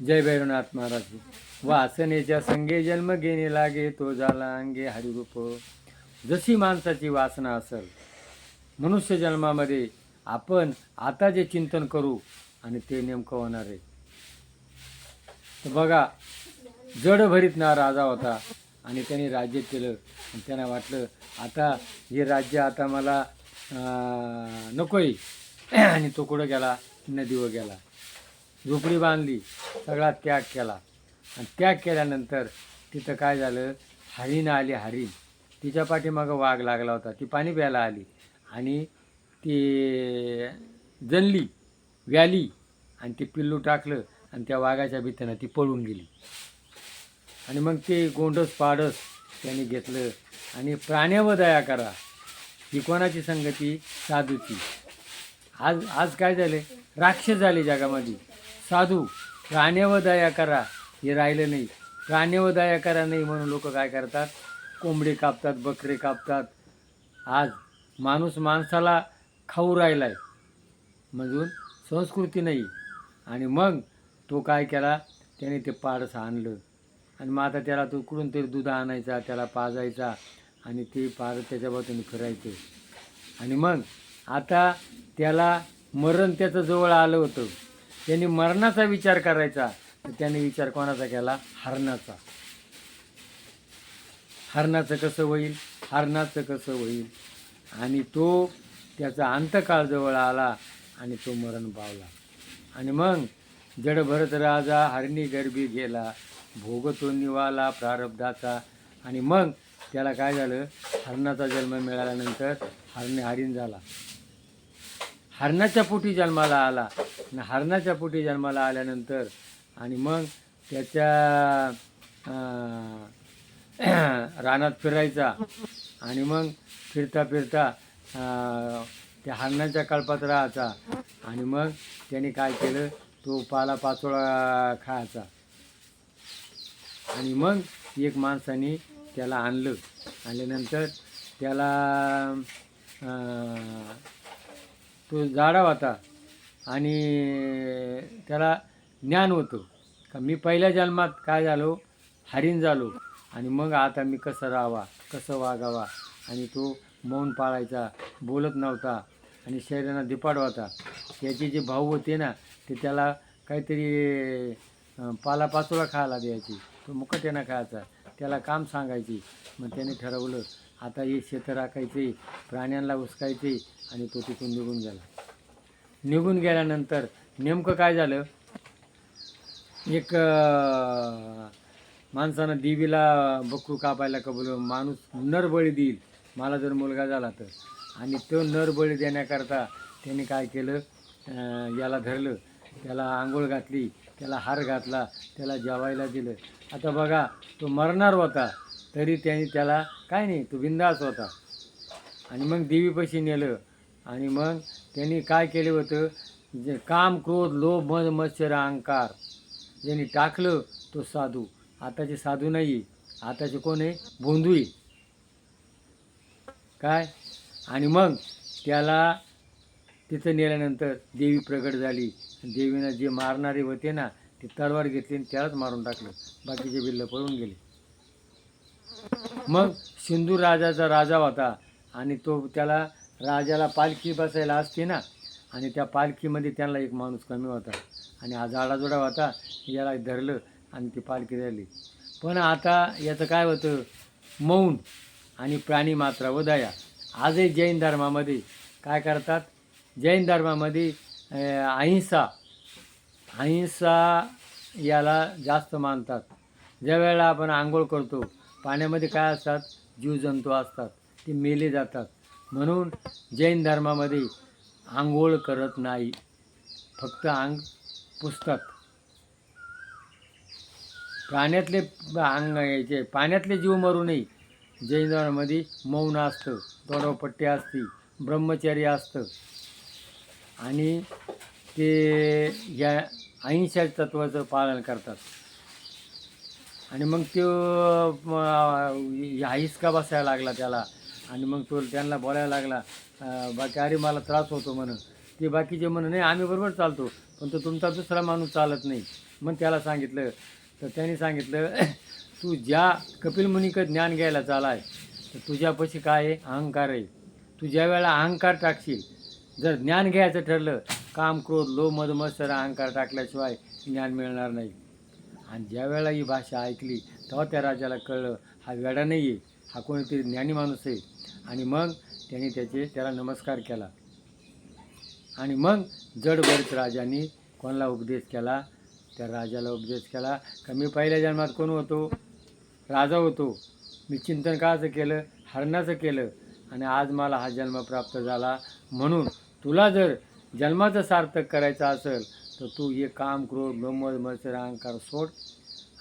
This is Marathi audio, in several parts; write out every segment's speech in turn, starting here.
जय भैरवनाथ महाराज. वासनेच्या संगे जन्म घेणे लागे, तो झाला अंगे हरिरूप. जशी माणसाची वासना असेल मनुष्य जन्मामध्ये, आपण आता जे चिंतन करू आणि ते नेमकं होणार आहे. तर बघा, जडभरीत ना राजा होता आणि त्याने राज्य केलं आणि त्यांना वाटलं आता हे राज्य आता मला नको आहे. आणि तो कुठं गेला? नदीवर गेला, झोपडी बांधली, सगळा त्याग केला. आणि त्याग केल्यानंतर तिथं काय झालं? हरीण आली. हरीण तिच्या पाठीमागं वाघ लागला होता. ती पाणी प्यायला आली आणि ती जनली, व्याली आणि ते पिल्लू टाकलं आणि त्या वाघाच्या भीतीनं ती पळून गेली. आणि मग ते गोंडस पाडस त्याने घेतलं. आणि प्राण्यावर दया करा ही कोणाची संगती? साधूची. आज आज काय झाले? राक्षस झाले जगामध्ये. साधू प्राण्यावर दया करा हे राहिलं नाही. प्राण्यावर दया करा नाही म्हणून लोक काय करतात? कोंबडे कापतात, बकरे कापतात. आज माणूस माणसाला खाऊ राहिला आहे म्हणून संस्कृती नाही. आणि मग तो काय केला? त्याने ते पाडस आणलं आणि मग आता त्याला तो कुठून तरी दूध आणायचा, त्याला पाजायचा आणि ते पाड त्याच्या बाजूने फिरायचं. आणि मग आता त्याला मरण त्याचं जवळ आलं होतं. त्यांनी मरणाचा विचार करायचा तर त्याने विचार कोणाचा केला? हरणाचा. हरणाचं कसं होईल? हरणाचं कसं होईल? आणि तो त्याचा अंतकाळ जवळ आला आणि तो मरण पावला. आणि मग जड भरत राजा हरणी गर्भी गेला, भोगतो निवाला प्रारब्धाचा. आणि मग त्याला काय झालं? हरणाचा जन्म मिळाल्यानंतर हरीण झाला. हरणाच्या पोटी जन्माला आला आणि हरणाच्या पोटी जन्माला आल्यानंतर आणि मग त्याच्या रानात फिरायचा. आणि मग फिरता फिरता त्या हरणाच्या कळपात राहायचा. आणि मग त्याने काय केलं? तो पालापाचोळा खायचा. आणि मग एक माणसाने त्याला आणलं. आल्यानंतर त्याला तो जाडा होता आणि त्याला ज्ञान होतं का मी पहिल्या जन्मात काय झालो? हरीण झालो. आणि मग आता मी कसं राहावा, कसं वागावा. आणि तो मौन पाळायचा, बोलत नव्हता आणि शरीराला धिपाड होता. त्याचे जे भाऊ होते ना ते त्याला काहीतरी पालापाचोळा खायला द्यायची, तो मुकाट्यानं खायचा, त्याला काम सांगायची. मग त्याने ठरवलं आता हे शेतं राखायचे, प्राण्यांना उचकायचे. आणि तो तिथून निघून गेला. निघून गेल्यानंतर नेमकं काय झालं? एक माणसानं देवीला बकरू कापायला कबूल, माणूस नरबळी देईल मला जर मुलगा झाला तर. आणि तो नरबळी देण्याकरता त्याने काय केलं? याला धरलं, त्याला आंघोळ घातली, त्याला हार घातला, त्याला जेवायला दिलं. आता बघा, तो मरणार होता तरी त्याला काय नाही, तो बिंदास होता. आणि मग देवीपाशी नेलं. आणि मग त्यांनी काय केलं होतं? जे काम, क्रोध, लोभ, मद, मत्सर, अहंकार ज्यांनी टाकलं तो साधू. आताचे साधू नाही, आताचे कोण आहे? भोंदू आहे काय. आणि मग त्याला तिथं नेल्यानंतर देवी प्रगट झाली. देवीनं जे मारणारे होते ना ते तलवार घेतली आणि त्यालाच मारून टाकलं. बाकीचे बिल्ल पळून गेले. मग सिंधू राजाचा राजा होता आणि तो त्याला राजाला पालखी बसायला असते ना, आणि त्या पालखीमध्ये त्याला एक माणूस कमी होता आणि हा झाडाजोडा होता. याला धरलं आणि ती पालखी धरली. पण आता याचं काय होतं? मौन आणि प्राणी मात्रा व दया. आजही जैन धर्मामध्ये काय करतात? जैन धर्मामध्ये अहिंसा याला जास्त मानतात. ज्या वेळेला आपण आंघोळ करतो पाण्यामध्ये काय असतात? जीवजंतू असतात, ते मेले जातात. म्हणून जैन धर्मामध्ये आंघोळ करत नाही, फक्त अंग पुसतात. प्राण्यातले याचे पाण्यातले जीव मरू नये. जैन धर्मामध्ये मौन असतं, तोंडावर असते, ब्रह्मचर्य असतं. आणि ते या अहिंसा तत्वाचं पालन करतात. आणि मग तो हिसका बसायला लागला त्याला. आणि मग तो त्यांना बोलायला लागला, बाकी अरे मला त्रास होतो म्हणून. ते बाकीचे म्हणून नाही आम्ही बरोबर चालतो, पण तो तुमचा दुसरा माणूस चालत नाही. मग त्याला सांगितलं, तर त्याने सांगितलं तू ज्या कपिल मुनीकडे ज्ञान घ्यायला चालाय तर तुझ्यापाशी काय आहे? अहंकार आहे. तू ज्या वेळेला अहंकार टाकशील, जर ज्ञान घ्यायचं ठरलं, काम क्रोध लोभ मद मत्सर अहंकार टाकल्याशिवाय ज्ञान मिळणार नाही. आणि ज्या वेळेला ही भाषा ऐकली तेव्हा त्या राजाला कळलं हा वेडा नाही आहे, हा कोणीतरी ज्ञानी माणूस आहे. आणि मग त्यांनी त्याला नमस्कार केला. आणि मग जडभरत राजांनी कोणाला उपदेश केला? त्या राजाला उपदेश केला का मी पहिल्या जन्मात कोण होतो? राजा होतो. मी चिंतन काचं केलं? हरणाचं केलं. आणि आज मला हा जन्म प्राप्त झाला. म्हणून तुला जर जन्माचं सार्थक करायचं असेल तर तू हे काम क्रोध लोभ मत्सर अहंकार सोड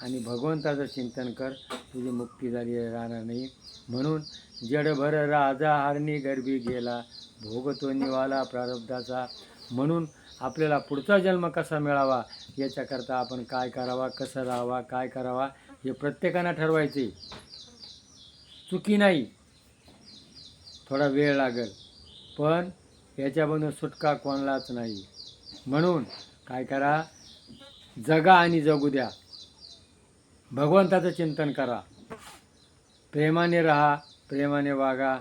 आणि भगवंताचं चिंतन कर, तुझी मुक्ती झाली राहणार नाही. म्हणून जडभर राजा हरणी गर्भी गेला, भोगतो निवाला प्रारब्धाचा. म्हणून आपल्याला पुढचा जन्म कसा मिळावा याच्याकरता आपण काय करावा, कसं राहावा, काय करावा हे प्रत्येकानं ठरवायचे. चुकी नाही, थोडा वेळ लागेल, पण याच्यामधून सुटका कोणालाच नाही. म्हणून काय करा, जगा आणि जगू द्या, भगवंताचं चिंतन करा, प्रेमाने राहा, प्रेमाने वागा.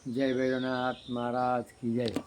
जय भैरवनाथ महाराज की जय.